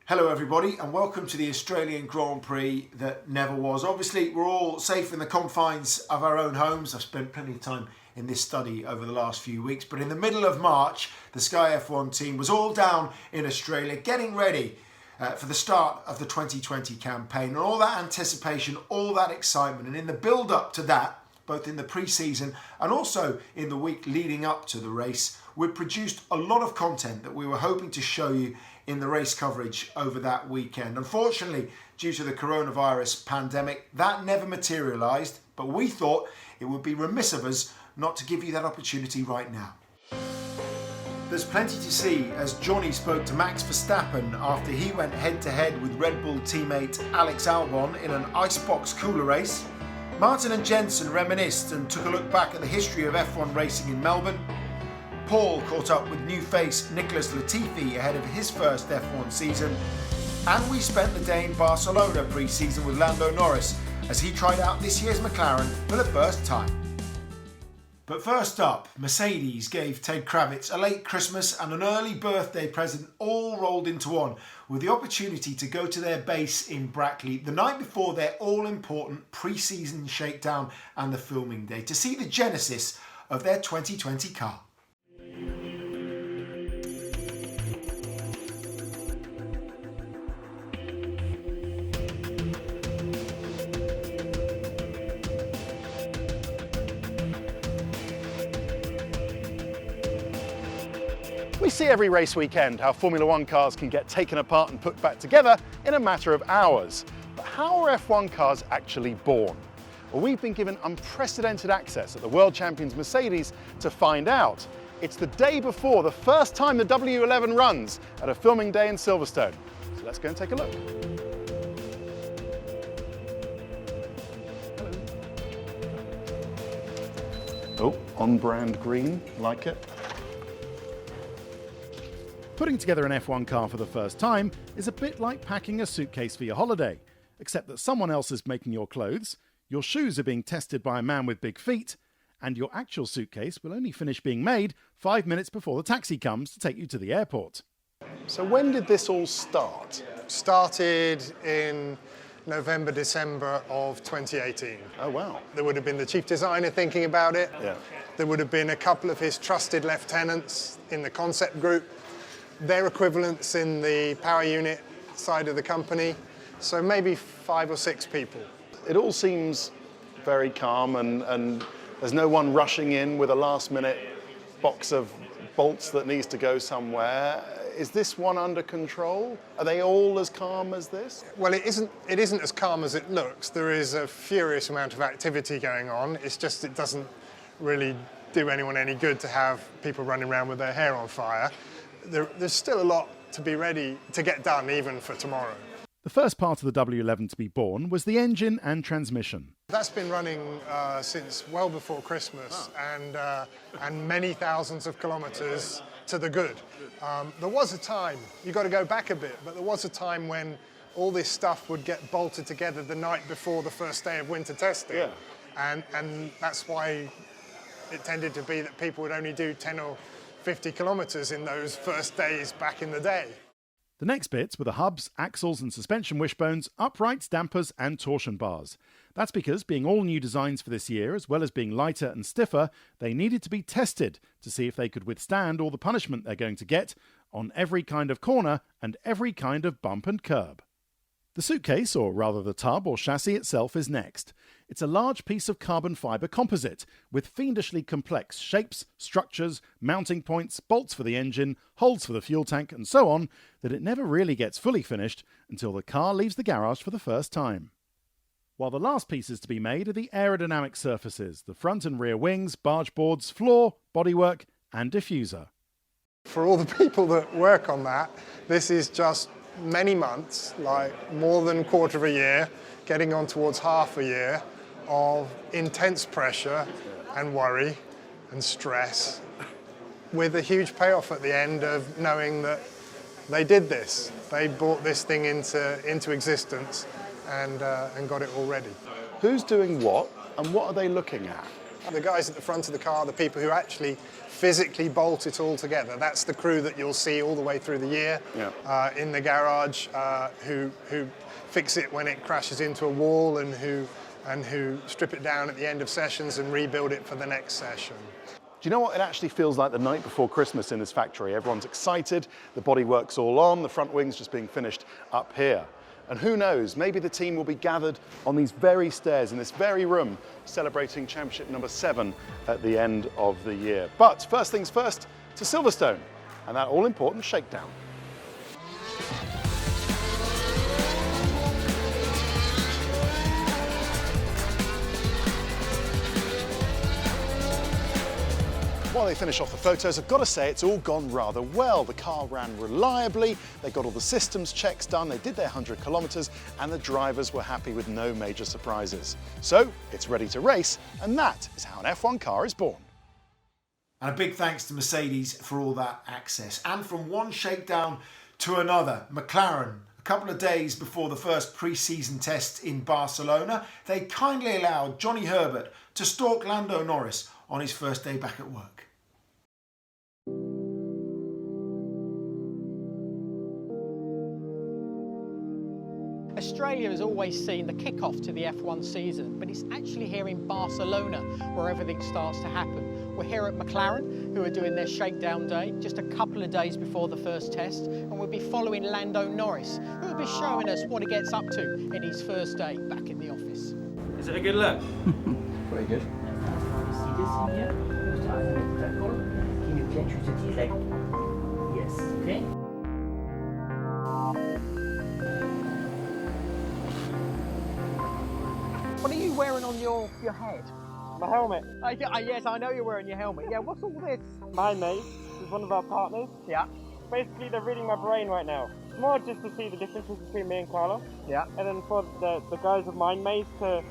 Hello everybody and welcome to the Australian Grand Prix that never was. Obviously we're all safe in the confines of our own homes. I've spent plenty of time in this study over the last few weeks, but in the middle of March the Sky F1 team was all down in Australia getting ready for the start of the 2020 campaign, and all that anticipation, all that excitement, and in the build up to that, both in the pre-season and also in the week leading up to the race, we'd produced a lot of content that we were hoping to show you in the race coverage over that weekend. Unfortunately, due to the coronavirus pandemic, that never materialised, but we thought it would be remiss of us not to give you that opportunity right now. There's plenty to see as Johnny spoke to Max Verstappen after he went head-to-head with Red Bull teammate Alex Albon in an icebox cooler race. Martin and Jensen reminisced and took a look back at the history of F1 racing in Melbourne. Paul caught up with new face Nicholas Latifi ahead of his first F1 season. And we spent the day in Barcelona pre-season with Lando Norris as he tried out this year's McLaren for the first time. But first up, Mercedes gave Ted Kravitz a late Christmas and an early birthday present all rolled into one, with the opportunity to go to their base in Brackley the night before their all-important pre-season shakedown and the filming day to see the genesis of their 2020 car. We see every race weekend how Formula One cars can get taken apart and put back together in a matter of hours. But how are F1 cars actually born? Well, we've been given unprecedented access at the World Champions Mercedes to find out. It's the day before the first time the W11 runs at a filming day in Silverstone. So let's go and take a look. Oh, on-brand green, like it. Putting together an F1 car for the first time is a bit like packing a suitcase for your holiday, except that someone else is making your clothes, your shoes are being tested by a man with big feet, and your actual suitcase will only finish being made 5 minutes before the taxi comes to take you to the airport. So when did this all start? Started in November, December of 2018. Oh wow. There would have been the chief designer thinking about it. Yeah. There would have been a couple of his trusted lieutenants in the concept group, their equivalents in the power unit side of the company, so maybe 5 or 6 people. It all seems very calm and there's no one rushing in with a last-minute box of bolts that needs to go somewhere. Is this one under control? Are they all as calm as this? Well, it isn't as calm as it looks. There is a furious amount of activity going on. It's just it doesn't really do anyone any good to have people running around with their hair on fire. There's still a lot to be ready to get done even for tomorrow. The first part of the W11 to be born was the engine and transmission. That's been running since well before Christmas, and many thousands of kilometres to the good. There was a time, you've got to go back a bit, but there was a time when all this stuff would get bolted together the night before the first day of winter testing. Yeah. And that's why it tended to be that people would only do 10 or 50 kilometres in those first days back in the day. The next bits were the hubs, axles and suspension wishbones, uprights, dampers and torsion bars. That's because, being all new designs for this year, as well as being lighter and stiffer, they needed to be tested to see if they could withstand all the punishment they're going to get on every kind of corner and every kind of bump and curb. The suitcase, or rather the tub or chassis itself, is next. It's a large piece of carbon fibre composite with fiendishly complex shapes, structures, mounting points, bolts for the engine, holes for the fuel tank and so on, that it never really gets fully finished until the car leaves the garage for the first time. While the last pieces to be made are the aerodynamic surfaces, the front and rear wings, barge boards, floor, bodywork and diffuser. For all the people that work on that, this is just many months, like more than a quarter of a year, getting on towards half a year of intense pressure and worry and stress, with a huge payoff at the end of knowing that they did this. They brought this thing into existence and got it all ready. Who's doing what and what are they looking at? The guys at the front of the car, the people who actually physically bolt it all together, that's the crew that you'll see all the way through the year in the garage, who fix it when it crashes into a wall and who strip it down at the end of sessions and rebuild it for the next session. Do you know what? It actually feels like the night before Christmas in this factory. Everyone's excited, the bodywork's all on, the front wing's just being finished up here. And who knows, maybe the team will be gathered on these very stairs in this very room, celebrating championship number 7 at the end of the year. But first things first, to Silverstone and that all-important shakedown. While they finish off the photos, I've got to say it's all gone rather well. The car ran reliably, they got all the systems checks done, they did their 100 kilometres, and the drivers were happy with no major surprises. So it's ready to race, and that is how an F1 car is born. And a big thanks to Mercedes for all that access. And from one shakedown to another, McLaren, a couple of days before the first pre-season test in Barcelona, they kindly allowed Johnny Herbert to stalk Lando Norris on his first day back at work. Australia has always seen the kick-off to the F1 season, but it's actually here in Barcelona where everything starts to happen. We're here at McLaren, who are doing their shakedown day just a couple of days before the first test, and we'll be following Lando Norris, who will be showing us what he gets up to in his first day back in the office. Is it a good look? Very good. See this in here? Just under that column. Can you clench with your teeth like yes, okay? What are you wearing on your head? My helmet. Yes, I know you're wearing your helmet. Yeah, what's all this? My mate is one of our partners. Yeah. Basically, they're reading my brain right now. It's more just to see the differences between me and Carlos. Yeah. And then for the guys of Mind Maze to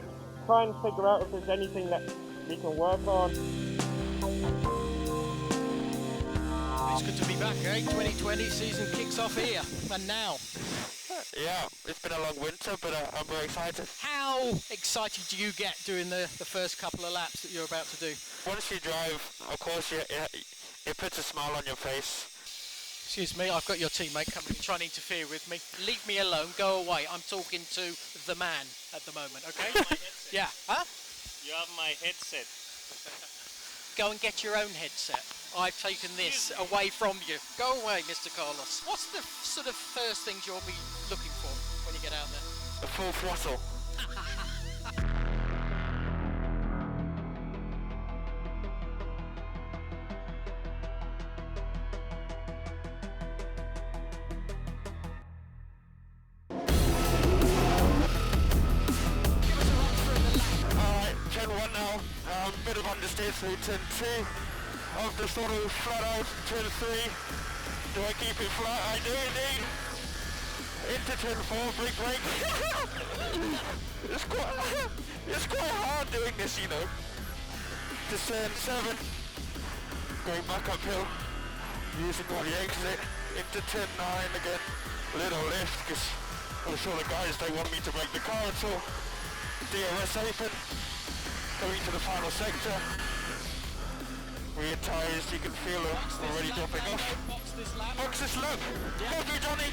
try and figure out if there's anything that we can work on. It's good to be back, eh? 2020 season kicks off here, and now. Yeah, it's been a long winter, but I'm very excited. How excited do you get doing the first couple of laps that you're about to do? Once you drive, of course, it puts a smile on your face. Excuse me, I've got your teammate coming trying to interfere with me. Leave me alone, go away. I'm talking to the man at the moment, okay? Yeah, huh? You have my headset. Go and get your own headset. I've taken this away from you. Go away, Mr. Carlos. What's the sort of first things you'll be looking for when you get out there? The full throttle. Alright, turn 1 now. Bit of understeer through turn 2. Off the throttle, flat out, turn 3. Do I keep it flat? I do indeed. Into turn 4, brake. It's quite hard doing this, you know. To turn 7, going back uphill, using all the exit. Into turn 9 again, little lift, because I'm sure the guys, they want me to break the car at all. DRS open, going to the final sector. Rear tyres, you can feel them already dropping off. Box this lap. Thank you, Johnny.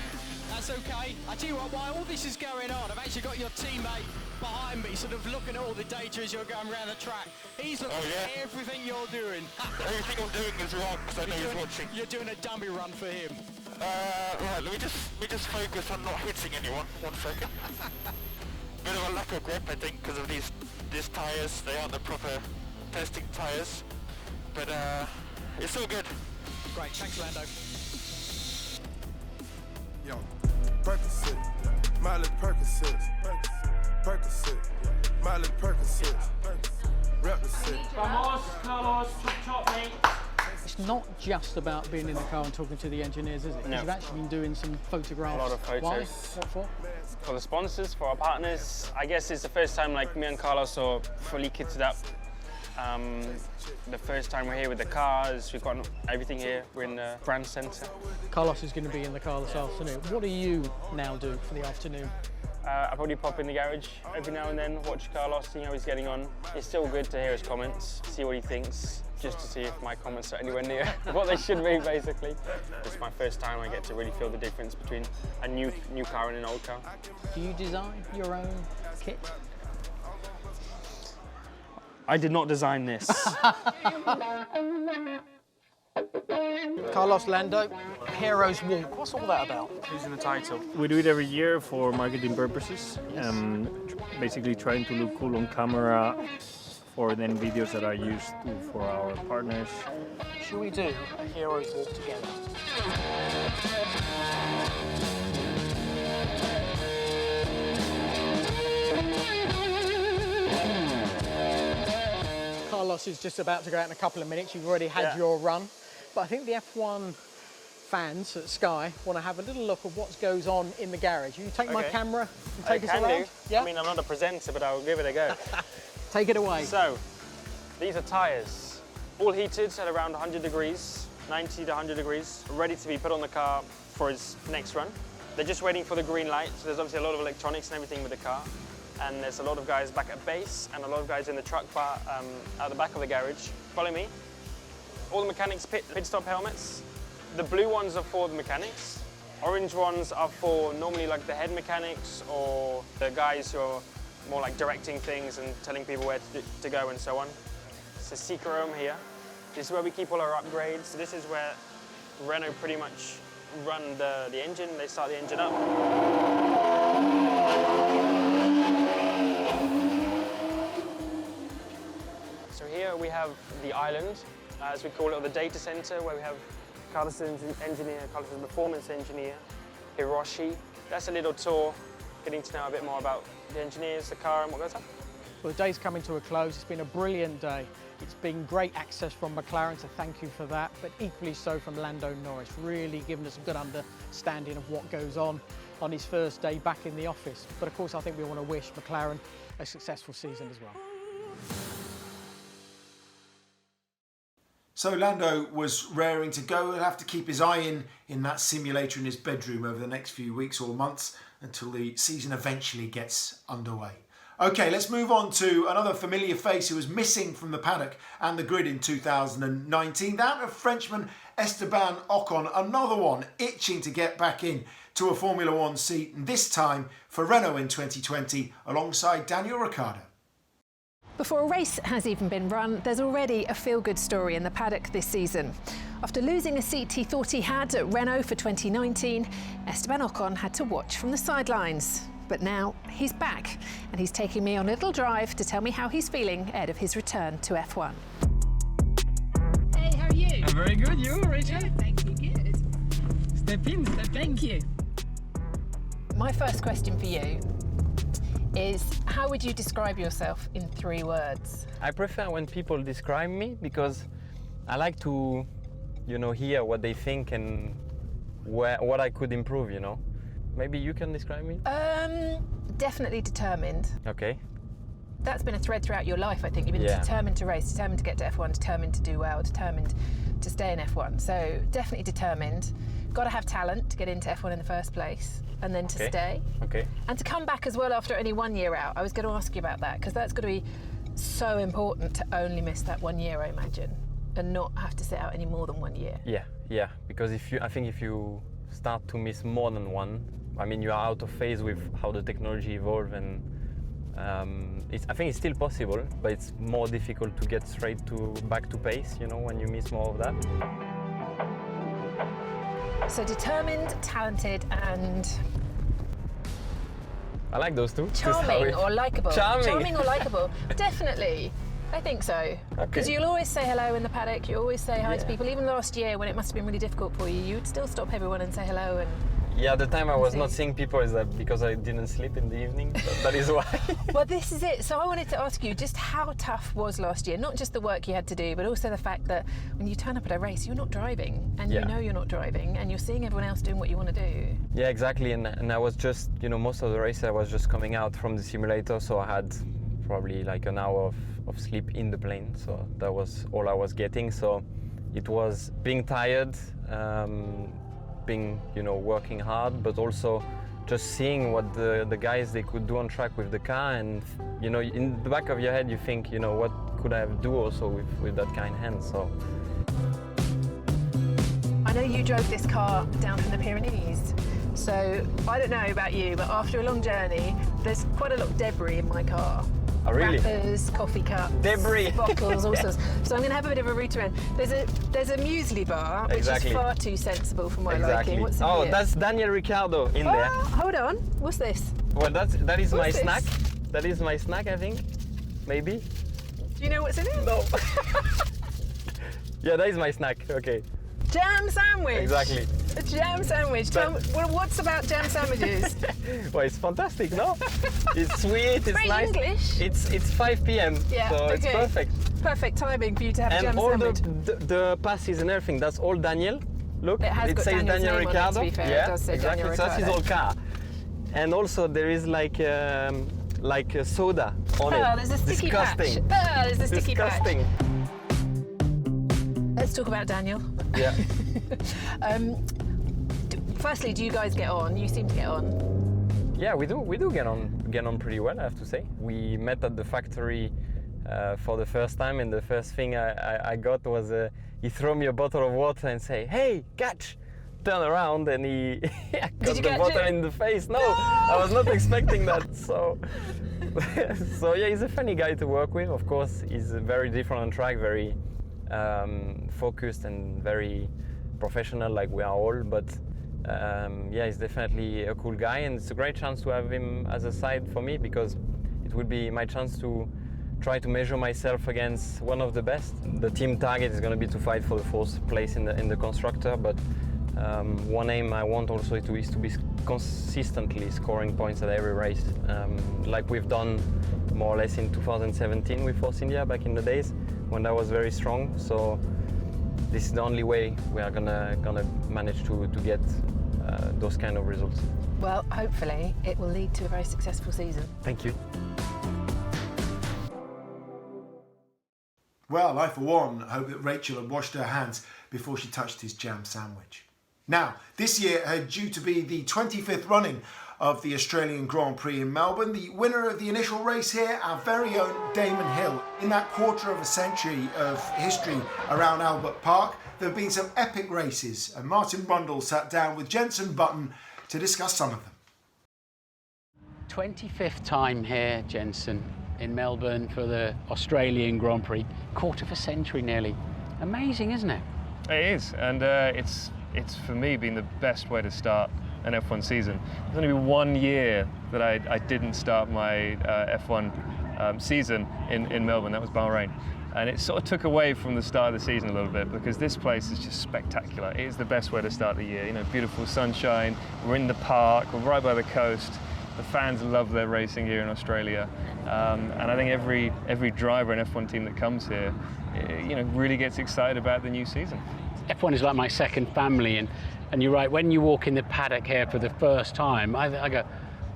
That's okay. I tell you what, while all this is going on, I've actually got your teammate behind me, sort of looking at all the data as you're going around the track. He's looking at everything you're doing. Everything I'm doing is wrong, because I know he's watching. You're doing a dummy run for him. Right, let me just focus on not hitting anyone. 1 second. Bit of a lack of grip, I think, because of these tyres. They aren't the proper testing tyres. But it's all good. Great, thanks Lando. Yo, Percocet, Miley Percocet, Miley Percocet, rep the set. Vamos, Carlos, chop, mate. It's not just about being in the car and talking to the engineers, is it? No. You've actually been doing some photographs. A lot of photos. Why? What for? For the sponsors, for our partners. I guess it's the first time like me and Carlos are fully kitted up. The first time we're here with the cars, we've got everything here. We're in the brand centre. Carlos is going to be in the car this afternoon. What do you now do for the afternoon? I probably pop in the garage every now and then, watch Carlos, see how he's getting on. It's still good to hear his comments, see what he thinks, just to see if my comments are anywhere near what they should be, basically. It's my first time I get to really feel the difference between a new car and an old car. Do you design your own kit? I did not design this. Carlos, Lando, Hero's Walk, what's all that about? Losing the title. We do it every year for marketing purposes. Basically trying to look cool on camera for then videos that are used for our partners. Should we do a Hero's Walk together? Carlos is just about to go out in a couple of minutes. You've already had your run. But I think the F1 fans at Sky want to have a little look at what goes on in the garage. You take my camera and take us around? Yeah. I mean, I'm not a presenter, but I'll give it a go. Take it away. So, these are tyres, all heated at around 100 degrees, 90 to 100 degrees, ready to be put on the car for its next run. They're just waiting for the green light, so there's obviously a lot of electronics and everything with the car. And there's a lot of guys back at base and a lot of guys in the truck bar at the back of the garage. Follow me. All the mechanics pit stop helmets. The blue ones are for the mechanics. Orange ones are for normally like the head mechanics or the guys who are more like directing things and telling people where to go and so on. It's a secret room here. This is where we keep all our upgrades. This is where Renault pretty much run the engine. They start the engine up. So here we have the island, as we call it, or the data center, where we have Carlos's engineer, Carlos's performance engineer, Hiroshi. That's a little tour, getting to know a bit more about the engineers, the car, and what goes on. Well, the day's coming to a close. It's been a brilliant day. It's been great access from McLaren, so thank you for that, but equally so from Lando Norris, really giving us a good understanding of what goes on his first day back in the office. But of course, I think we want to wish McLaren a successful season as well. So Lando was raring to go. He'll have to keep his eye in that simulator in his bedroom over the next few weeks or months until the season eventually gets underway. Okay, let's move on to another familiar face who was missing from the paddock and the grid in 2019. That of Frenchman Esteban Ocon, another one itching to get back in to a Formula One seat, and this time for Renault in 2020 alongside Daniel Ricciardo. Before a race has even been run, there's already a feel-good story in the paddock this season. After losing a seat he thought he had at Renault for 2019, Esteban Ocon had to watch from the sidelines. But now he's back, and he's taking me on a little drive to tell me how he's feeling ahead of his return to F1. Hey, how are you? I'm very good. You, Rachel? Good, thank you. Good. Step in. Thank you. My first question for you is, how would you describe yourself in 3 words? I prefer when people describe me because I like to, hear what they think and what I could improve, Maybe you can describe me? Definitely determined. Okay. That's been a thread throughout your life, I think. You've been determined to race, determined to get to F1, determined to do well, determined to stay in F1. So definitely determined. Got to have talent to get into F1 in the first place, and then to stay. Okay. And to come back as well after only 1 year out. I was going to ask you about that, because that's got to be so important to only miss that 1 year, I imagine, and not have to sit out any more than 1 year. Yeah. Because I think if you start to miss more than one, I mean, you are out of phase with how the technology evolves, and I think it's still possible, but it's more difficult to get back to pace, when you miss more of that. So determined, talented, and I like those two. Charming or likeable. Charming or likeable. Definitely. I think so. Because you'll always say hello in the paddock, you always say hi to people. Even last year, when it must have been really difficult for you, you'd still stop everyone and say hello. And yeah, the time I was not seeing people is that because I didn't sleep in the evening. That is why. Well, this is it. So I wanted to ask you just how tough was last year? Not just the work you had to do, but also the fact that when you turn up at a race, you're not driving, and you know you're not driving, and you're seeing everyone else doing what you want to do. Yeah, exactly. And I was just, most of the race I was just coming out from the simulator, so I had probably like an hour of sleep in the plane. So that was all I was getting. So it was being tired, being working hard, but also just seeing what the guys they could do on track with the car, and you know, in the back of your head you think, you know, what could I do also with that car in hand. So I know you drove this car down from the Pyrenees, so I don't know about you, but after a long journey, there's quite a lot of debris in my car. Oh, really? Wrappers, coffee cups, debris, bottles, all sorts. So I'm going to have a bit of a route around. There's a muesli bar, which is far too sensible for my liking. What's in here? That's Daniel Ricciardo in there. Hold on, what's this? Well, that is my snack. That is my snack, I think. Maybe. Do you know what's in it? No. Yeah, that is my snack. Okay. Jam sandwich. Exactly. A jam sandwich. Tell me, what's about jam sandwiches? Well, it's fantastic, no? It's sweet, it's very nice. English. It's 5 p.m. Yeah, so okay. It's perfect. Perfect timing for you to have a jam and all sandwich. the passes and everything, that's all Daniel. Look, it says Daniel's Daniel name Ricciardo. on it, to be fair. Yeah, It does say exactly. Daniel So that's his Ricciardo. whole car. And also there is like a soda on it. There's a sticky Disgusting. patch. There's a sticky Disgusting. patch. Let's talk about Daniel. Yeah. Firstly, do you guys get on? You seem to get on. Yeah, we do get on pretty well, I have to say. We met at the factory for the first time, and the first thing I got was he threw me a bottle of water and say, "Hey, catch!" Turn around, and he got the bottle in the face. No, I was not expecting that. So yeah, he's a funny guy to work with. Of course, he's very different on track, very focused and very professional, like we are all. But yeah, he's definitely a cool guy, and it's a great chance to have him as a side for me, because it would be my chance to try to measure myself against one of the best. The team target is going to be to fight for the fourth place in the constructor, but one aim I want also is to be consistently scoring points at every race, like we've done more or less in 2017 with Force India back in the days when that was very strong. So this is the only way we are gonna manage to get those kind of results. Well, hopefully it will lead to a very successful season. Thank you. Well, I for one hope that Rachel had washed her hands before she touched his jam sandwich. Now, this year are due to be the 25th running of the Australian Grand Prix in Melbourne. The winner of the initial race here, our very own Damon Hill. In that quarter of a century of history around Albert Park, there have been some epic races, and Martin Brundle sat down with Jenson Button to discuss some of them. 25th time here, Jenson, in Melbourne for the Australian Grand Prix. Quarter of a century nearly. Amazing, isn't it? It is, and it's for me been the best way to start an F1 season. There's only been 1 year that I didn't start my F1 season in Melbourne. That was Bahrain. And it sort of took away from the start of the season a little bit, because this place is just spectacular. It is the best way to start the year. You know, beautiful sunshine, we're in the park, we're right by the coast. The fans love their racing here in Australia. And I think every driver and F1 team that comes here, you know, really gets excited about the new season. F1 is like my second family, and you're right, when you walk in the paddock here for the first time, I go,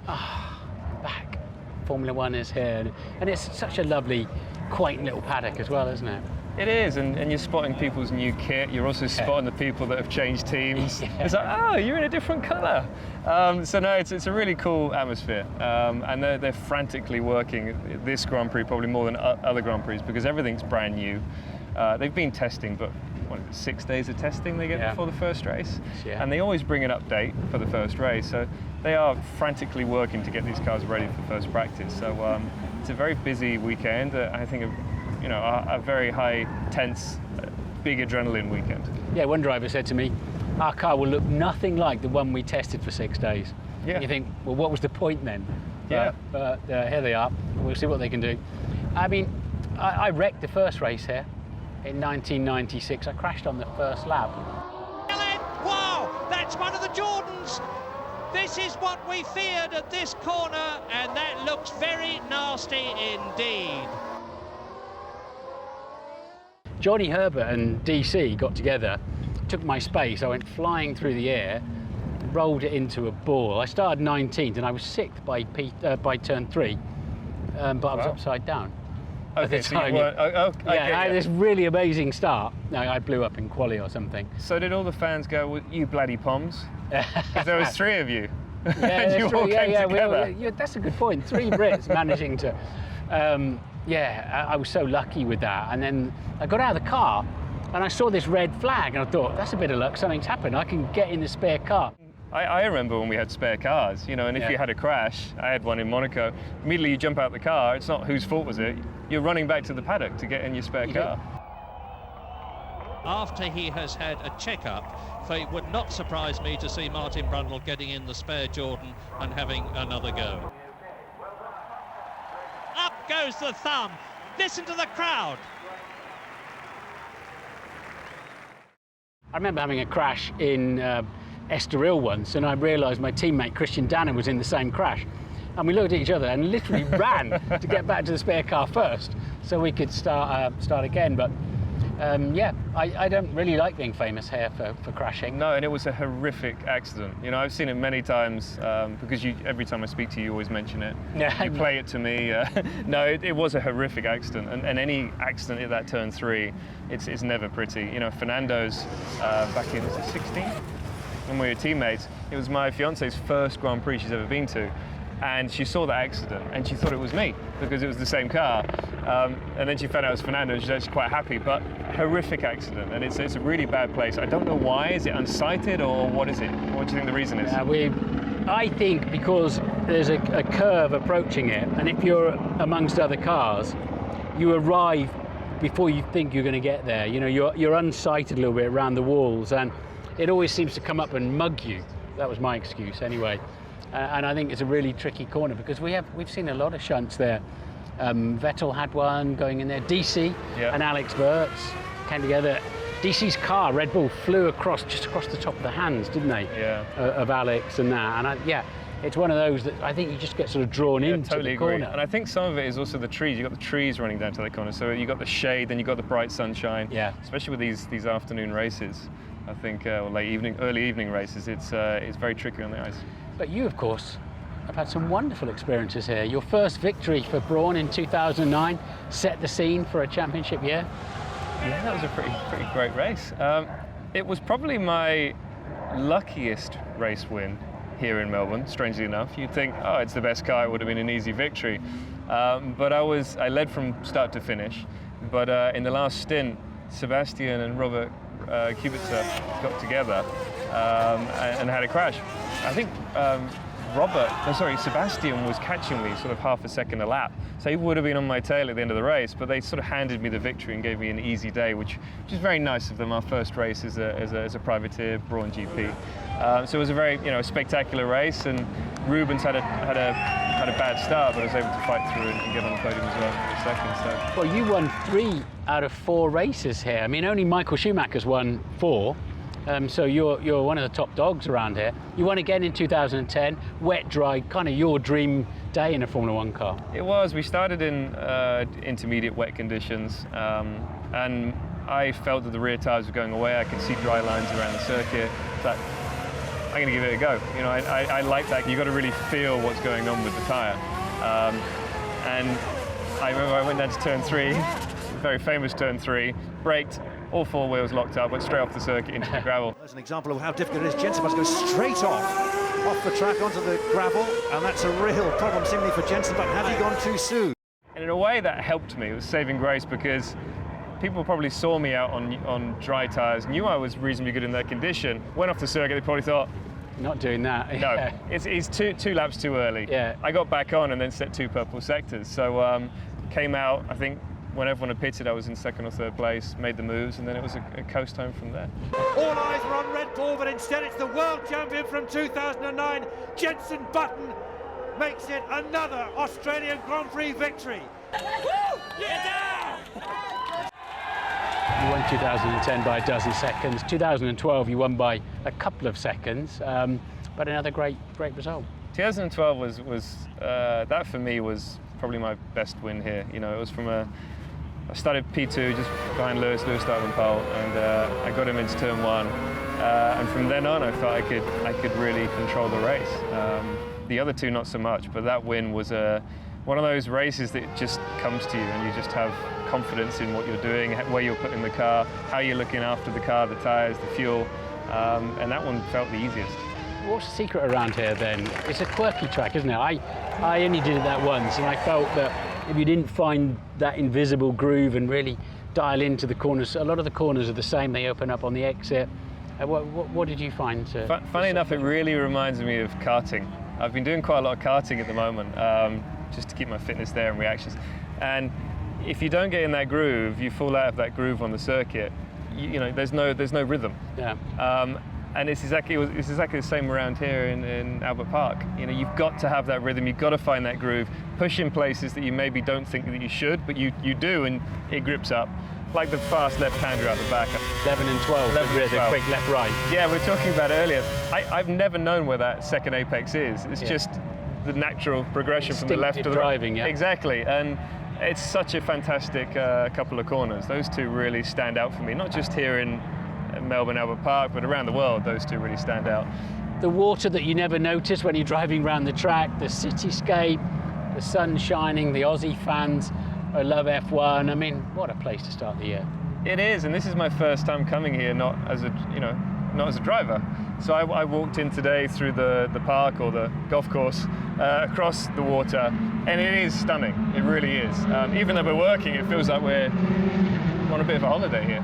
I'm back. Formula One is here. And it's such a lovely, quaint little paddock as well, isn't it? It is, and you're spotting people's new kit. You're also spotting the people that have changed teams. It's like, oh, you're in a different colour. So no, it's a really cool atmosphere, and they're frantically working this Grand Prix probably more than other Grand Prix, because everything's brand new. They've been testing, but what is it, 6 days of testing they get before the first race, and they always bring an update for the first race. So they are frantically working to get these cars ready for first practice. So it's a very busy weekend. I think a very high, tense, big adrenaline weekend. Yeah, one driver said to me, our car will look nothing like the one we tested for 6 days. Yeah. And you think, well, what was the point then? Yeah. But here they are. We'll see what they can do. I mean, I wrecked the first race here in 1996. I crashed on the first lap. Wow, that's one of the Jordans. This is what we feared at this corner, and that looks very nasty indeed. Johnny Herbert and DC got together, took my space. I went flying through the air, rolled it into a ball. I started 19th and I was 6th by turn 3, but I was upside down. Okay, so you weren't, I had this really amazing start. No, I blew up in quali or something. So did all the fans go, well, you bloody Poms? Because there was 3 of you. Yeah, and you that's all true. came together. That's a good point. 3 Brits managing to. I was so lucky with that. And then I got out of the car and I saw this red flag and I thought, that's a bit of luck, something's happened. I can get in the spare car. I remember when we had spare cars, you know, and if you had a crash, I had one in Monaco, immediately you jump out the car, it's not whose fault was it, you're running back to the paddock to get in your spare car. After he has had a checkup, it would not surprise me to see Martin Brundle getting in the spare Jordan and having another go. Up goes the thumb. Listen to the crowd. I remember having a crash in Estoril once, and I realised my teammate Christian Danner was in the same crash. And we looked at each other and literally ran to get back to the spare car first so we could start again. But I don't really like being famous here for crashing. No, and it was a horrific accident. You know, I've seen it many times because every time I speak to you, you always mention it. Yeah. You play it to me. No, it was a horrific accident, and any accident at that turn 3, it's never pretty. You know, Fernando's back in 16 when we were teammates. It was my fiance's first Grand Prix she's ever been to. And she saw that accident and she thought it was me because it was the same car. And then she found out it was Fernando and she's actually quite happy, but horrific accident. And it's a really bad place. I don't know why. Is it unsighted or what is it? What do you think the reason is? I think because there's a curve approaching it, and if you're amongst other cars, you arrive before you think you're going to get there. You know, you're unsighted a little bit around the walls, and it always seems to come up and mug you. That was my excuse anyway. And I think it's a really tricky corner because we've seen a lot of shunts there. Vettel had one going in there. DC and Alex Wurz came together. DC's car, Red Bull, flew just across the top of the hands, didn't they? Yeah. Of Alex and that. And it's one of those that I think you just get sort of drawn into totally the corner. agree. And I think some of it is also the trees. You've got the trees running down to that corner. So you've got the shade, then you've got the bright sunshine. Yeah. Especially with these afternoon races, I think, or early evening races, it's very tricky on the ice. But you, of course, have had some wonderful experiences here. Your first victory for Brawn in 2009 set the scene for a championship year. Yeah, that was a pretty great race. It was probably my luckiest race win here in Melbourne, strangely enough. You'd think, oh, it's the best car, it would have been an easy victory. But I led from start to finish. But in the last stint, Sebastian and Robert Kubica got together and had a crash. I think Sebastian was catching me sort of half a second a lap. So he would have been on my tail at the end of the race, but they sort of handed me the victory and gave me an easy day, which is very nice of them. Our first race as a privateer, Brawn GP. So it was a very spectacular race, and Rubens had a bad start, but I was able to fight through and get on the podium as well for a second. So. Well, you won 3 out of 4 races here. I mean, only Michael Schumacher's won 4. So you're one of the top dogs around here. You won again in 2010, wet, dry, kind of your dream day in a Formula 1 car. It was. We started in intermediate wet conditions, and I felt that the rear tyres were going away. I could see dry lines around the circuit. But I'm going to give it a go. You know, I like that. You've got to really feel what's going on with the tyre. And I remember I went down to turn 3, very famous turn 3, braked. All 4 wheels locked up, went straight off the circuit into the gravel. There's an example of how difficult it is. Jensen must go straight off the track onto the gravel, and that's a real problem seemingly for Jensen, but have he gone too soon? And in a way that helped me. It was saving grace because people probably saw me out on dry tyres, knew I was reasonably good in their condition, went off the circuit, they probably thought, not doing that. No, it's 2 laps too early. Yeah. I got back on and then set 2 purple sectors. So came out, I think, when everyone had pitted, I was in 2nd or 3rd place, made the moves, and then it was a coast home from there. All eyes were on Red Bull, but instead it's the world champion from 2009, Jenson Button, makes it another Australian Grand Prix victory. Woo! Yeah! You won 2010 by a dozen seconds. 2012 you won by a couple of seconds, but another great result. 2012 was that for me was probably my best win here. You know, it was from I started P2 just behind Lewis started on pole, and I got him into turn 1, and from then on I felt I could really control the race. The other 2 not so much, but that win was one of those races that just comes to you, and you just have confidence in what you're doing, where you're putting the car, how you're looking after the car, the tyres, the fuel, and that one felt the easiest. what's the secret around here then? It's a quirky track, isn't it? I only did it that once, and I felt that if you didn't find that invisible groove and really dial into the corners, a lot of the corners are the same. They open up on the exit. What did you find? Funny enough, it really reminds me of karting. I've been doing quite a lot of karting at the moment, just to keep my fitness there and reactions. And if you don't get in that groove, you fall out of that groove on the circuit. You know, there's no rhythm. Yeah. And it's exactly the same around here in Albert Park. You know, you've got to have that rhythm. You've got to find that groove. Push in places that you maybe don't think that you should, but you do, and it grips up. Like the fast left-hander out the back. 11 and 12. 11 and 12. Quick left-right. Yeah, we were talking about it earlier. I've never known where that second apex is. It's just the natural progression from the left to the right. Driving, yeah. Exactly, and it's such a fantastic couple of corners. Those two really stand out for me, not just here in Melbourne Albert Park, but around the world. Those two really stand out. The water that you never notice when you're driving around the track, the cityscape, the sun shining, the Aussie fans. I love F1. I mean, what a place to start the year. It is, and this is my first time coming here, not as a driver. So I walked in today through the park or the golf course across the water, and it is stunning. It really is. Even though we're working, it feels like we're on a bit of a holiday here.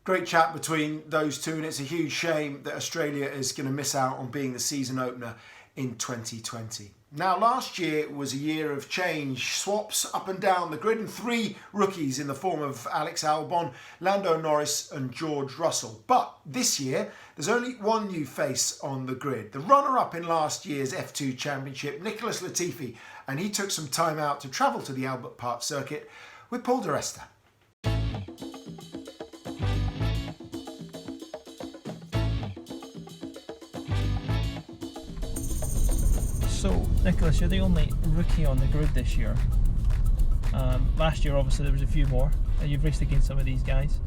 Great chat between those two, and it's a huge shame that Australia is going to miss out on being the season opener in 2020. Now, last year was a year of change, swaps up and down the grid, and 3 rookies in the form of Alex Albon, Lando Norris and George Russell. But this year, there's only one new face on the grid. The runner-up in last year's F2 Championship, Nicholas Latifi, and he took some time out to travel to the Albert Park circuit with Paul de Resta. So, Nicholas, you're the only rookie on the grid this year. Last year, obviously, there was a few more, and you've raced against some of these guys.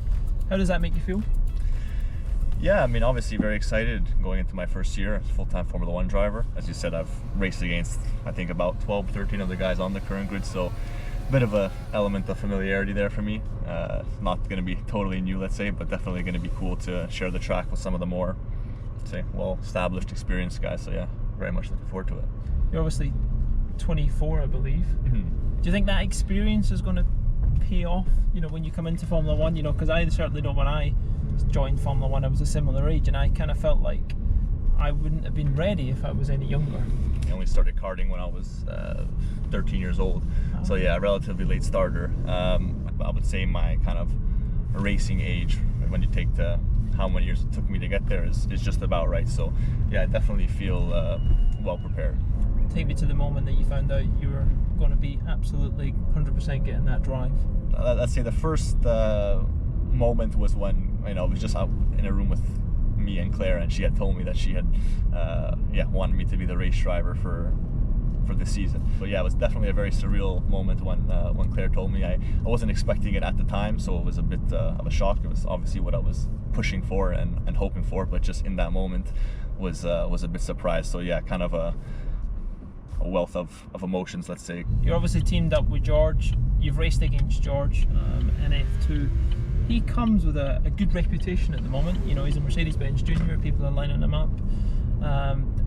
How does that make you feel? Yeah, I mean, obviously very excited going into my first year as a full-time Formula 1 driver. As you said, I've raced against, I think, about 12, 13 of the guys on the current grid, so a bit of a element of familiarity there for me. Not going to be totally new, let's say, but definitely going to be cool to share the track with some of the more, say, well-established, experienced guys. So yeah, very much looking forward to it. You're obviously 24, I believe. Mm-hmm. Do you think that experience is going to pay off, you know, when you come into Formula 1? You know, because I certainly know when I joined Formula 1, I was a similar age, and I kind of felt like I wouldn't have been ready if I was any younger. I only started karting when I was 13 years old. Oh. So yeah, relatively late starter. I would say my kind of racing age, when you take to how many years it took me to get there, is just about right. So yeah, I definitely feel well prepared. Take me to the moment that you found out you were going to be absolutely 100% getting that drive. Let's say the first moment was when, you know, I was just out in a room with me and Claire, and she had told me that she had wanted me to be the race driver for this season. But yeah, it was definitely a very surreal moment when Claire told me. I wasn't expecting it at the time, so it was a bit of a shock. It was obviously what I was pushing for and hoping for, but just in that moment was a bit surprised. So yeah, kind of a wealth of emotions, let's say. You're obviously teamed up with George. You've raced against George in F2. He comes with a good reputation at the moment. You know, he's a Mercedes-Benz Junior. People are lining him up.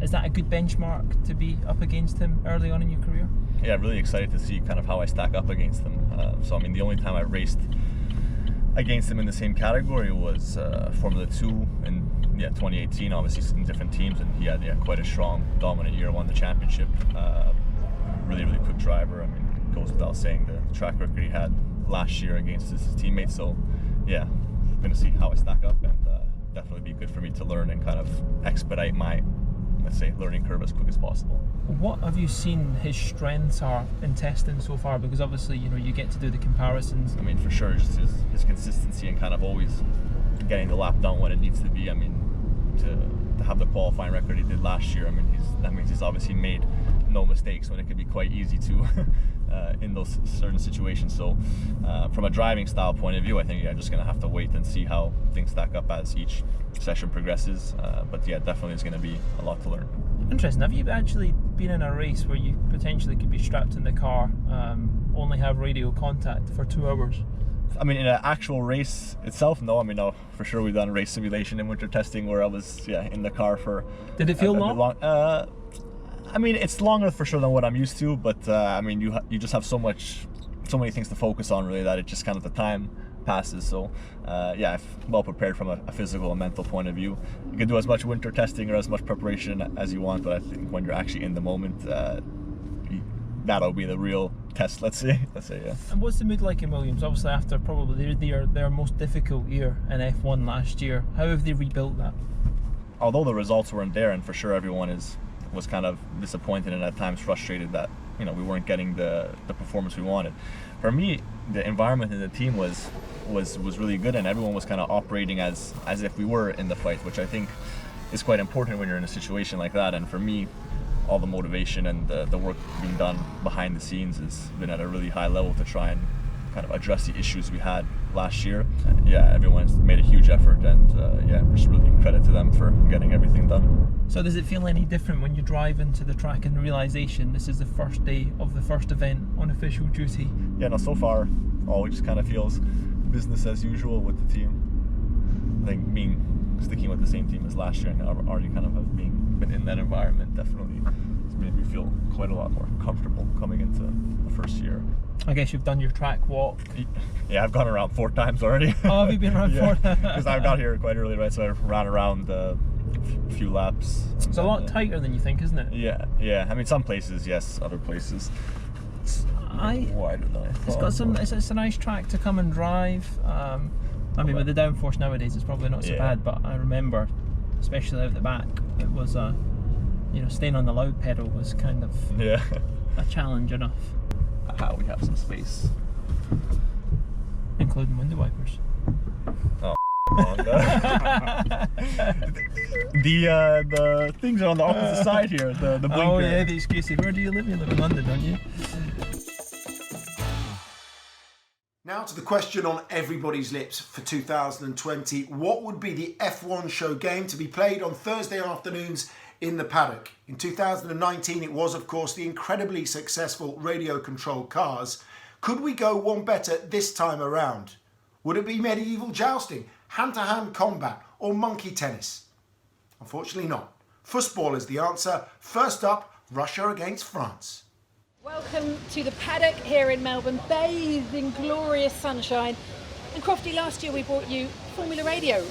Is that a good benchmark to be up against him early on in your career? Yeah, really excited to see kind of how I stack up against him. So I mean, the only time I raced against him in the same category was Formula 2 in 2018, obviously in different teams, and he had quite a strong, dominant year, won the championship. Really quick driver. I mean, it goes without saying the track record he had last year against his teammates. So yeah, I'm going to see how I stack up, and definitely be good for me to learn and kind of expedite my, let's say, learning curve as quick as possible. What have you seen his strengths are in testing so far? Because obviously, you know, you get to do the comparisons. I mean, for sure, just his consistency and kind of always getting the lap done when it needs to be. I mean, to have the qualifying record he did last year, I mean, that means he's obviously made no mistakes when it could be quite easy to in those certain situations. So from a driving style point of view, I think I'm just going to have to wait and see how things stack up as each session progresses. But yeah, definitely it's going to be a lot to learn. Interesting. Have you actually been in a race where you potentially could be strapped in the car, only have radio contact for 2 hours, I mean, in an actual race itself, no. I mean, no, for sure we've done race simulation and winter testing where I was, in the car for. Did it feel long? I mean, it's longer for sure than what I'm used to, but I mean, you just have so many things to focus on really that it just kind of the time passes. So I'm well prepared from a physical and mental point of view. You can do as much winter testing or as much preparation as you want, but I think when you're actually in the moment, that'll be the real test. Let's say, yeah. And what's the mood like in Williams? Obviously, after probably their most difficult year in F1 last year, how have they rebuilt that? Although the results weren't there, and for sure everyone was kind of disappointed and at times frustrated that we weren't getting the performance we wanted. For me, the environment in the team was really good, and everyone was kind of operating as if we were in the fight, which I think is quite important when you're in a situation like that. And for me, all the motivation and the work being done behind the scenes has been at a really high level to try and kind of address the issues we had last year. Everyone's made a huge effort, and just really credit to them for getting everything done. So does it feel any different when you drive into the track and the realisation this is the first day of the first event on official duty? Yeah, no, so far all just kind of feels business as usual with the team. I think sticking with the same team as last year and already kind of been in that environment definitely has made me feel quite a lot more comfortable coming into the first year. I guess you've done your track walk. Yeah, I've gone around 4 times already. Oh, have you been around 4 times? Because I got here quite early, right? So I ran around a few laps. It's a lot tighter than you think, isn't it? Yeah. I mean, some places, yes. Other places, it's wider than I thought. It's a nice track to come and drive. I mean, with the downforce nowadays, it's probably not so bad. But I remember, especially out the back, it was staying on the loud pedal was kind of a challenge enough. We have some space, including window wipers. Oh, the things are on the opposite side here. The blinker. Oh yeah, the excuses. Where do you live? You live in London, don't you? Now to the question on everybody's lips for 2020. What would be the F1 show game to be played on Thursday afternoons in the paddock? In 2019, it was, of course, the incredibly successful radio-controlled cars. Could we go one better this time around? Would it be medieval jousting, hand-to-hand combat, or monkey tennis? Unfortunately not. Fussball is the answer. First up, Russia against France. Welcome to the paddock here in Melbourne, bathed in glorious sunshine. And Crofty, last year we brought you Formula Radio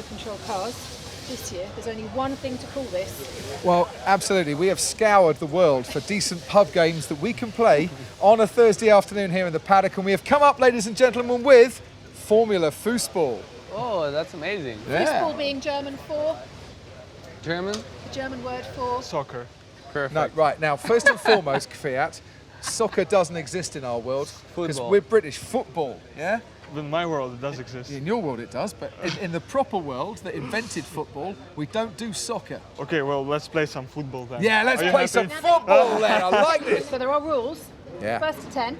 controlled cars. This year, there's only one thing to call this. Well, absolutely. We have scoured the world for decent pub games that we can play on a Thursday afternoon here in the paddock, and we have come up, ladies and gentlemen, with Formula Fußball. Oh, that's amazing. Fußball being German for? German? The German word for? Soccer. Perfect. No, right. Now, first and foremost, Fiat, soccer doesn't exist in our world because we're British. Football, yeah? In my world, it does exist. In your world, it does, but in the proper world that invented football, we don't do soccer. Okay, well, let's play some football then. Yeah, let's play some football then. I like this. So there are rules. Yeah. First to 10.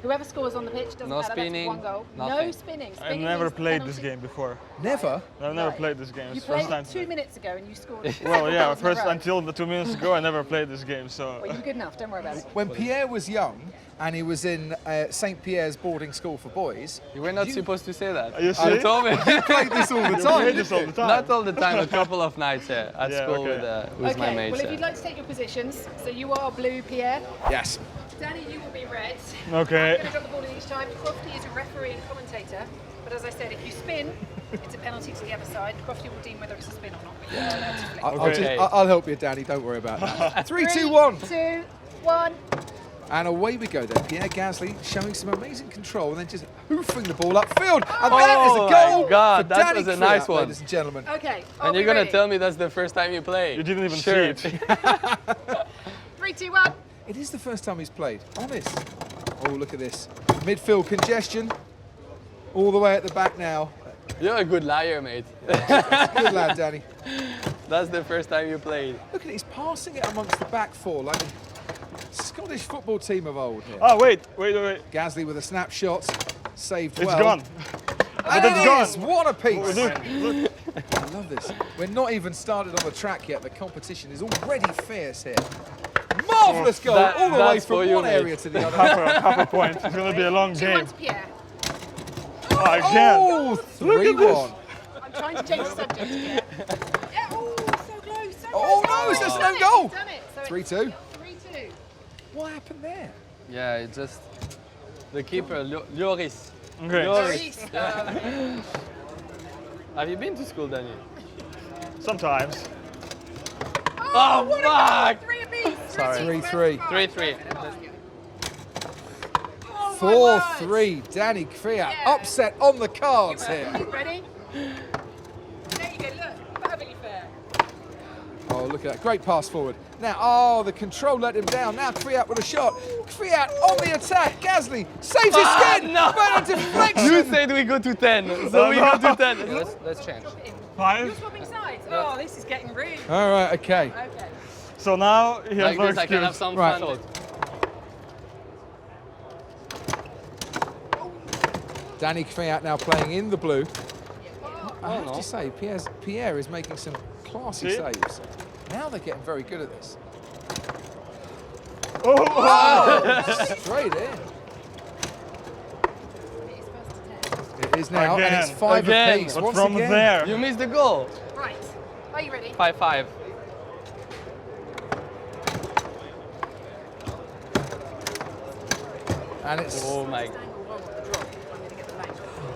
Whoever scores on the pitch doesn't matter. Spinning, that's 1 goal. nothing. No spinning. I've never played this game before. Never? I've never played this game. You It's first played time 2 minutes ago and you scored. Well, yeah, goals in a row. until the 2 minutes ago, I never played this game, so. Well, you're good enough, don't worry about it. When Pierre was young and he was in St. Pierre's boarding school for boys. You were not supposed to say that. You see? You told me. You played this all the You time. played this all the time. Not all the time, a couple of nights at school okay. with my mates. Well, if you'd like to take your positions, so you are blue, Pierre. Yes. Danny, you will be red. Okay. I'm going to drop the ball in each time. Crofty is a referee and commentator, but as I said, if you spin, it's a penalty to the other side. Crofty will deem whether it's a spin or not. But you're allowed to flip. I'll help you, Danny. Don't worry about that. 3, 2, 1. 3, 2, 1. And away we go then. Pierre Gasly showing some amazing control and then just hoofing the ball upfield. And that is a goal my God, for that Danny was a Kvyat, nice one. ladies and gentlemen. Okay, And you're going to tell me that's the first time you play? You didn't even see it. 3, 2, 1. It is the first time he's played. Honest. Oh, look at this. Midfield congestion. All the way at the back now. You're a good liar, mate. Good lad, Danny. That's the first time you played. Look at it. He's passing it amongst the back four like a Scottish football team of old here. Oh, wait. Gasly with a snapshot. Saved It's well. gone. And it's it gone. is. What a piece. Look. I love this. We're not even started on the track yet. The competition is already fierce here. Marvellous goal all the way from one area to the other. Half a point. It's going to be a long game. 2-1 to Pierre. again. Oh, 3-1. I'm trying to change the subject again. Yeah, oh, so close, so Oh close. no, it's an own goal. Done it. So 3-2. 3-2. What happened there? Yeah, it's just the keeper, Lloris. Okay. Lloris. Yeah. Have you been to school, Daniel? Sometimes. Oh, what a fuck! goal. 3 apiece. Sorry. 3-3. 3-3. 4-3. Danny Kvyat. Upset on the cards here. Ready? There you go, look. Perfectly fair. Oh, look at that. Great pass forward. Now, oh, the control let him down. Now Kvyat with a shot. Kvyat on the attack. Gasly saves his skin. No. But a deflection. You said we go to 10, so we go to 10. Let's change. 5. You're swapping sides. Oh, this is getting really. All right, okay. Okay. So now he has Like no this, I can have excuse. some Right. fun. Danny Kvyat now playing in the blue. I have no. to say, Pierre is making some classy See? saves. Now they're getting very good at this. Oh! Straight in. It is now, and it's Again. 5 Again. apiece. But Once from again. there. You missed the goal. Right. Are you ready? 5-5. And it's, Oh my.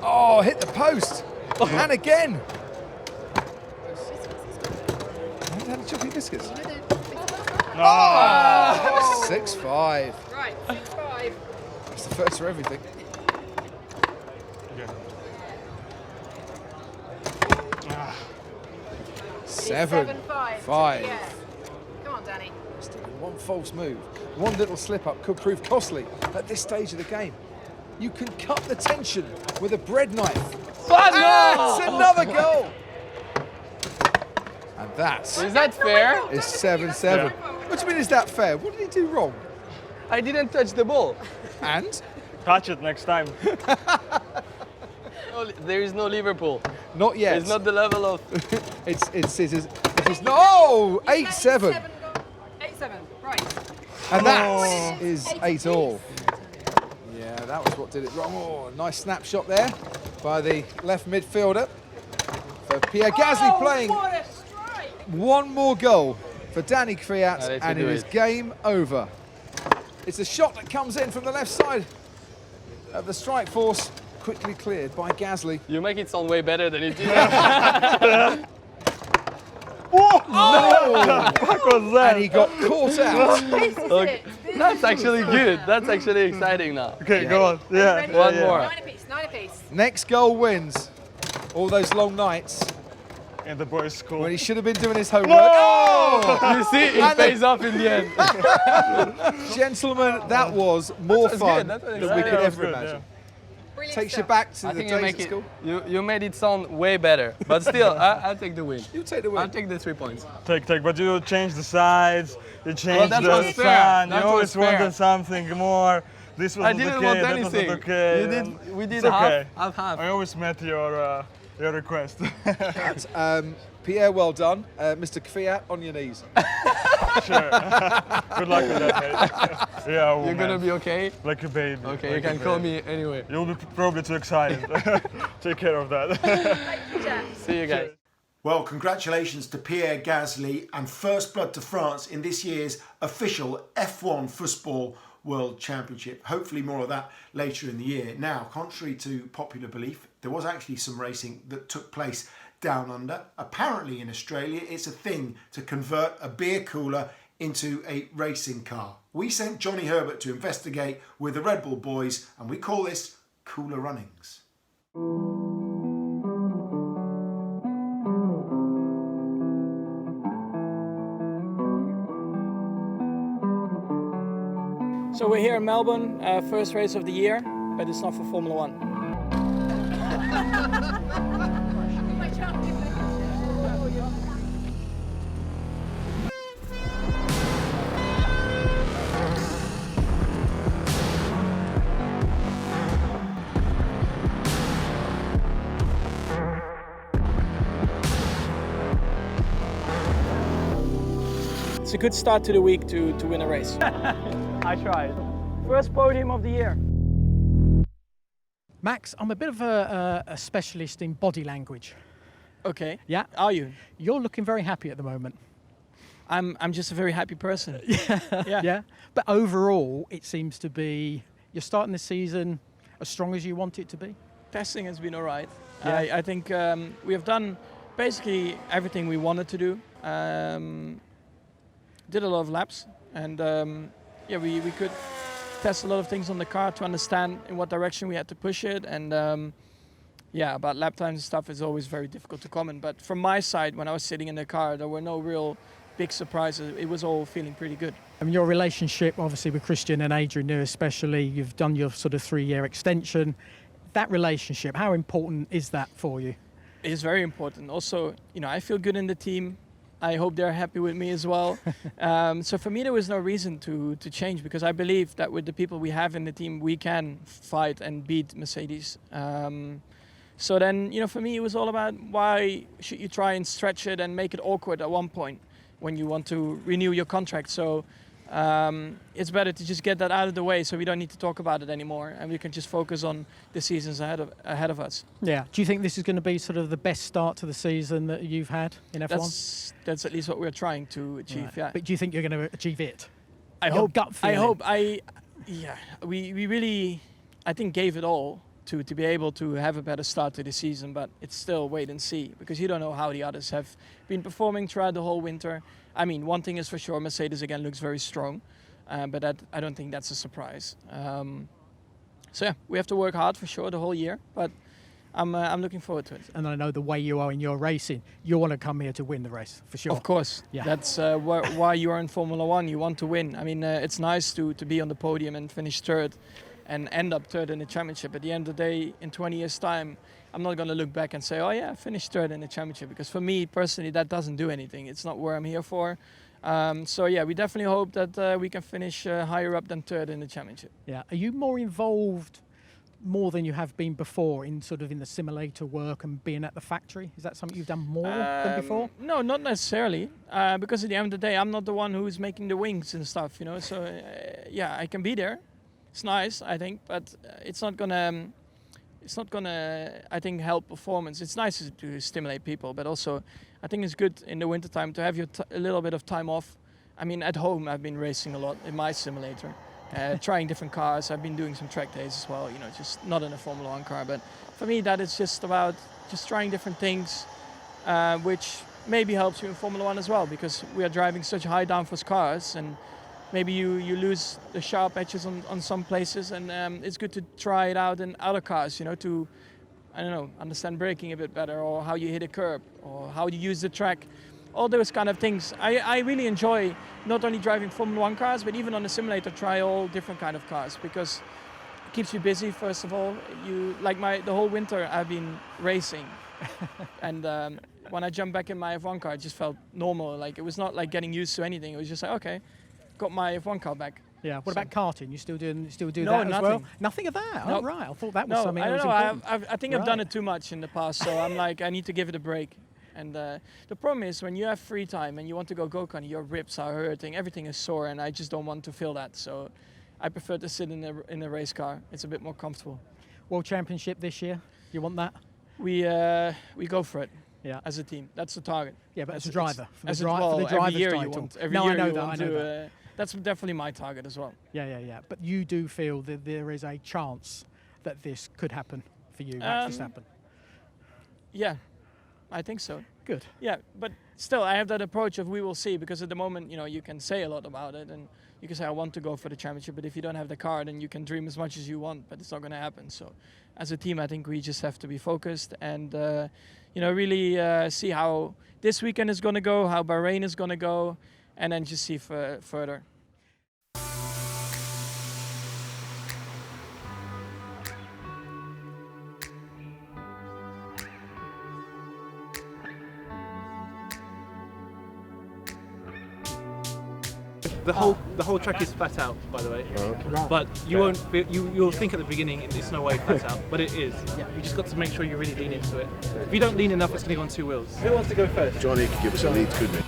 oh, hit the post. And again. I haven't had a chocolate biscuits. No. 6-5. Right, 6-5. That's the first for everything. Okay. 7-5. 5. Yeah. Come on, Danny. Still one false move, one little slip up could prove costly at this stage of the game. You can cut the tension with a bread knife. But It's another goal. And that Is that fair? is 7-7. What do you mean, is that fair? What did he do wrong? I didn't touch the ball. And? Touch it next time. No, there is no Liverpool. Not yet. It's not the level of. It's no 8-7. 8-7. Right. And that is 8-all. Yeah, that was what did it wrong. Oh, nice snapshot there by the left midfielder. For Pierre Gasly playing What a strike! one more goal for Danny Kvyat, Let's and it do is it. game over. It's a shot that comes in from the left side of the strike force, quickly cleared by Gasly. You make it sound way better than it did. Oh! What was that? And he got caught out. This is Okay. it. This That's is actually good. That's actually exciting now. Okay, go on. Yeah. Ready? One yeah. more. 9 apiece, 9 apiece. Next goal wins. All those long nights In the boys' school. when he should have been doing his homework. You see, it And pays off in the end. Gentlemen, that was more was fun good, that was than we exciting. could That was ever good, imagine. Brilliant Takes you stuff. back to I the think days you make at it. school. You made it sound way better, but still, I'll take the win. You take the I'll win. take the 3 points. Take, but you change the sides, you change that the was fair. sun, That you always was fair. wanted something more. This was I not didn't okay, want that anything. was not okay. You did. and We did it's okay. half. I always met your request. Pierre, well done. Mr. Kvyat, on your knees. Sure. Good luck with that, mate. Yeah, oh, You're gonna man. be okay. Like a baby. Okay, like you a can call baby. me anyway. You'll be probably too excited. Take care of that. See you guys. Well, congratulations to Pierre Gasly and first blood to France in this year's official F1 Football World Championship. Hopefully more of that later in the year. Now, contrary to popular belief, there was actually some racing that took place down under. Apparently in Australia, it's a thing to convert a beer cooler into a racing car. We sent Johnny Herbert to investigate with the Red Bull boys, and we call this Cooler Runnings. So we're here in Melbourne, first race of the year, but it's not for Formula One. It's a good start to the week to win a race. I tried. First podium of the year. Max, I'm a bit of a specialist in body language. Okay. Yeah. Are you? You're looking very happy at the moment. I'm just a very happy person. Yeah. But overall, it seems to be you're starting the season as strong as you want it to be. Testing has been all right. Yeah. I think we have done basically everything we wanted to do. Did a lot of laps, and we could test a lot of things on the car to understand in what direction we had to push it. And about lap times and stuff is always very difficult to comment. But from my side, when I was sitting in the car, there were no real big surprises. It was all feeling pretty good. I mean, your relationship, obviously, with Christian and Adrian Newey especially, you've done your sort of 3-year extension. That relationship, how important is that for you? It is very important. Also, I feel good in the team. I hope they're happy with me as well. So for me, there was no reason to change, because I believe that with the people we have in the team, we can fight and beat Mercedes. So then, for me, it was all about why should you try and stretch it and make it awkward at one point when you want to renew your contract. So it's better to just get that out of the way, so we don't need to talk about it anymore, and we can just focus on the seasons ahead of us. Yeah. Do you think this is going to be sort of the best start to the season that you've had in F1? That's at least what we're trying to achieve. Right. Yeah. But do you think you're going to achieve it? I Your hope. Gut feeling? We really, I think, gave it all to be able to have a better start to the season, but it's still wait and see, because you don't know how the others have been performing throughout the whole winter. I mean, one thing is for sure, Mercedes again looks very strong, but I don't think that's a surprise. We have to work hard for sure the whole year, but I'm looking forward to it. And I know the way you are in your racing, you want to come here to win the race, for sure. Of course. Yeah. That's why you are in Formula One. You want to win. I mean, it's nice to be on the podium and finish third and end up third in the championship. At the end of the day, in 20 years' time, I'm not going to look back and say, oh yeah, I finished third in the championship, because for me personally, that doesn't do anything. It's not where I'm here for. We definitely hope that we can finish higher up than third in the championship. Yeah. Are you more involved more than you have been before in sort of in the simulator work and being at the factory? Is that something you've done more than before? No, not necessarily, because at the end of the day, I'm not the one who's making the wings and stuff, So I can be there. It's nice, I think, but it's not gonna, I think, help performance. It's nice to stimulate people, but also I think it's good in the wintertime to have a little bit of time off. I mean, at home I've been racing a lot in my simulator, trying different cars. I've been doing some track days as well, just not in a Formula One car. But for me, that is just about just trying different things, which maybe helps you in Formula One as well, because we are driving such high downforce cars, and maybe you lose the sharp edges on some places, and it's good to try it out in other cars, to, understand braking a bit better, or how you hit a curb, or how you use the track, all those kind of things. I really enjoy not only driving Formula One cars, but even on the simulator, try all different kind of cars, because it keeps you busy, first of all. The whole winter I've been racing, and when I jumped back in my F1 car, it just felt normal. Like, it was not like getting used to anything. It was just like, okay, got my F1 car back. Yeah. What about karting? You still do No, that nothing. as well? Nothing of that. No. Oh, right. I thought that was something. I don't that was know. important. I think I've done it too much in the past, so I'm like, I need to give it a break. And the problem is, when you have free time and you want to go-karting, your ribs are hurting, everything is sore, and I just don't want to feel that. So I prefer to sit in a race car. It's a bit more comfortable. World Championship this year. You want that? We go for it. Yeah. As a team, that's the target. Yeah, but as a driver, for the every driver's year title. you want. I know that. That's definitely my target as well. Yeah. But you do feel that there is a chance that this could happen for you, Max Verstappen? Yeah, I think so. Good. Yeah, but still, I have that approach of we will see, because at the moment, you can say a lot about it, and you can say I want to go for the championship, but if you don't have the car, then you can dream as much as you want, but it's not going to happen. So, as a team, I think we just have to be focused and really see how this weekend is going to go, how Bahrain is going to go, and then just see further. The whole track is flat out, by the way. But you won't. You'll think at the beginning it's no way flat out, but it is. Yeah. You just got to make sure you really lean into it. If you don't lean enough, it's going to go on two wheels. Who wants to go first? Johnny could give us a lead, couldn't he?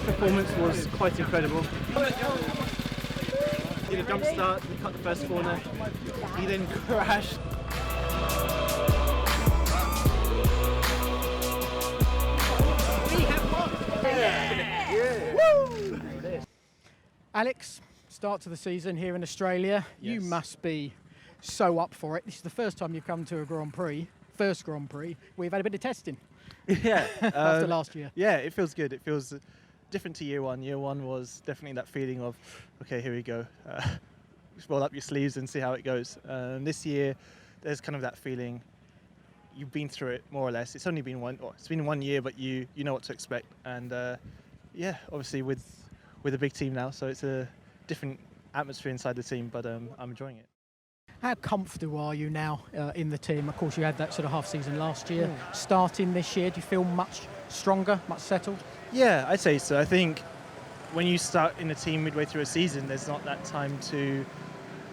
performance was quite incredible. Did a jump start, he cut the first corner, he then crashed. Alex, start to the season here in Australia. Yes. You must be so up for it. This is the first time you've come to a Grand Prix, first Grand Prix. We've had a bit of testing. Yeah. After last year. Yeah, it feels good. It feels different to year one. Year one was definitely that feeling of, okay, here we go. Just roll up your sleeves and see how it goes. This year, there's kind of that feeling. You've been through it more or less. It's only been it's been 1 year, but you know what to expect. And yeah, obviously with a big team now, so it's a different atmosphere inside the team. But I'm enjoying it. How comfortable are you now in the team? Of course, you had that sort of half season last year. Starting this year, do you feel much stronger, much settled? Yeah, I'd say so. I think when you start in a team midway through a season, there's not that time to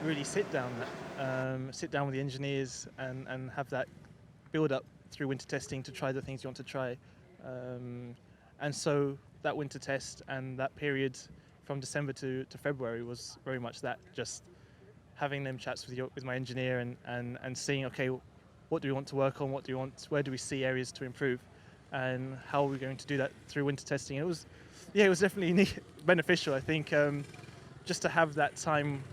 really sit down with the engineers and have that build up through winter testing to try the things you want to try. And so that winter test and that period from December to February was very much that, just having them chats with my engineer and seeing, okay, what do we want to work on, where do we see areas to improve, and how are we going to do that through winter testing. It was definitely beneficial, I think, just to have that time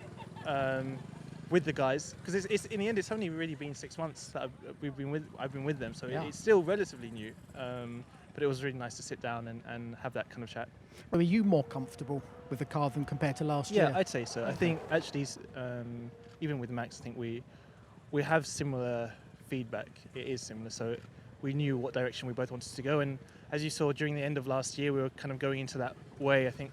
with the guys, because it's in the end it's only really been 6 months that I've been with them, so yeah. It's still relatively new, but it was really nice to sit down and have that kind of chat. Are you more comfortable with the car than compared to last year? Yeah, I'd say so. I think actually, even with Max, I think we have similar feedback. It is similar, so we knew what direction we both wanted to go. And as you saw during the end of last year, we were kind of going into that way. I think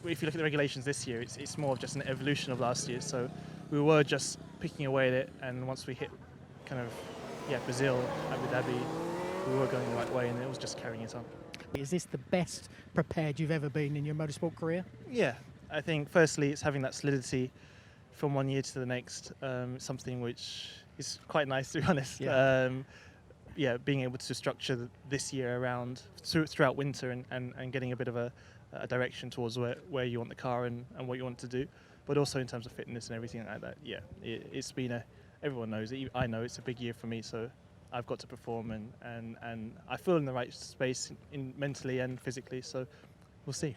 if you look at the regulations this year, it's more of just an evolution of last year. So we were just picking away at it, and once we hit kind of Brazil, Abu Dhabi, we were going the right way, and it was just carrying it on. Is this the best prepared you've ever been in your motorsport career? Yeah, I think firstly it's having that solidity from 1 year to the next, something which is quite nice, to be honest. Yeah. Being able to structure this year around throughout winter and getting a bit of a direction towards where you want the car and what you want to do, but also in terms of fitness and everything like that. Yeah, it's been everyone knows it. I know it's a big year for me, so I've got to perform and I feel in the right space mentally and physically, so we'll see.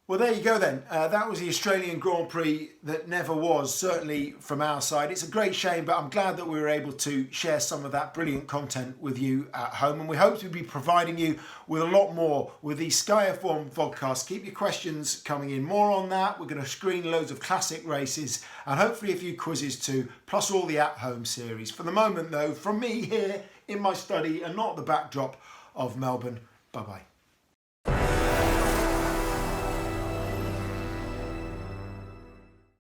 Well, there you go then. That was the Australian Grand Prix that never was, certainly from our side. It's a great shame, but I'm glad that we were able to share some of that brilliant content with you at home. And we hope to be providing you with a lot more with the Sky F1 podcast. Keep your questions coming in. More on that. We're going to screen loads of classic races and hopefully a few quizzes too, plus all the at-home series. For the moment, though, from me here in my study and not the backdrop of Melbourne, bye-bye.